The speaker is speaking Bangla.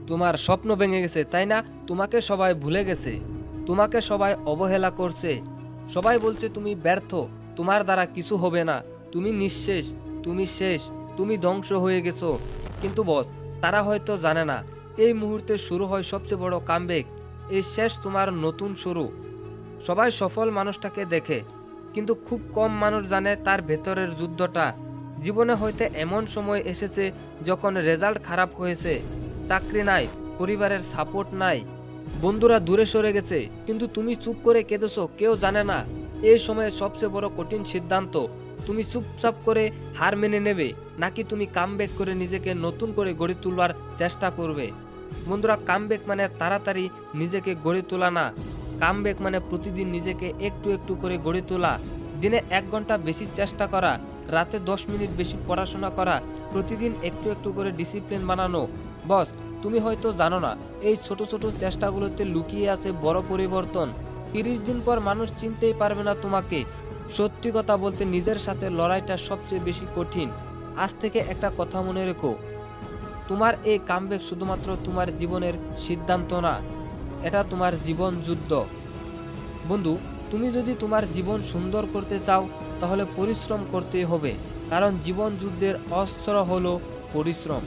তোমার স্বপ্ন ভেঙে গেছে, তাই না? তোমাকে সবাই ভুলে গেছে, তোমাকে সবাই অবহেলা করছে, সবাই বলছে তুমি ব্যর্থ, তোমার দ্বারা কিছু হবে না, তুমি নিঃশেষ, তুমি শেষ, তুমি ধ্বংস হয়ে গেছো। কিন্তু বস, তারা হয়তো জানে না এই মুহূর্তে শুরু হয় সবচেয়ে বড় কামব্যাক। এই শেষ তোমার নতুন শুরু। সবাই সফল মানুষটাকে দেখে, কিন্তু খুব কম মানুষ জানে তার ভেতরের যুদ্ধটা। জীবনে হয়তো এমন সময় এসেছে যখন রেজাল্ট খারাপ হয়েছে, চাকরি নাই, পরিবারের সাপোর্ট নাই, বন্ধুরা দূরে সরে গেছে, কিন্তু তুমি চুপ করে কেঁদেছো, কেউ জানে না। এই সময়ে সবচেয়ে বড় কঠিন সিদ্ধান্ত, তুমি চুপচাপ করে হার মেনে নেবে, নাকি তুমি কামব্যাক করে নিজেকে নতুন করে গড়ে তোলার চেষ্টা করবে। বন্ধুরা, কামব্যাক মানে তাড়াতাড়ি নিজেকে গড়ে তোলা না। কামব্যাক মানে প্রতিদিন নিজেকে একটু একটু করে গড়ে তোলা। দিনে 1 ঘন্টা বেশি চেষ্টা করা, রাতে 10 মিনিট বেশি পড়াশোনা করা, প্রতিদিন একটু একটু করে ডিসিপ্লিন বানানো। বস, তুমি হয়তো জানো না, এই ছোট ছোট চেষ্টাগুলোতে লুকিয়ে আছে বড় পরিবর্তন। 30 দিন পর মানুষ চিনতেই পারবে না তোমাকে। সত্যি কথা বলতে, নিজের সাথে লড়াইটা সবচেয়ে বেশি কঠিন। আজ থেকে একটা কথা মনে রেখো, তোমার এই কামব্যাক শুধুমাত্র তোমার জীবনের সিদ্ধান্ত না, এটা তোমার জীবন যুদ্ধ। বন্ধু, তুমি যদি তোমার জীবন সুন্দর করতে চাও, তাহলে পরিশ্রম করতে হবে, কারণ জীবন যুদ্ধের অস্ত্র হলো পরিশ্রম।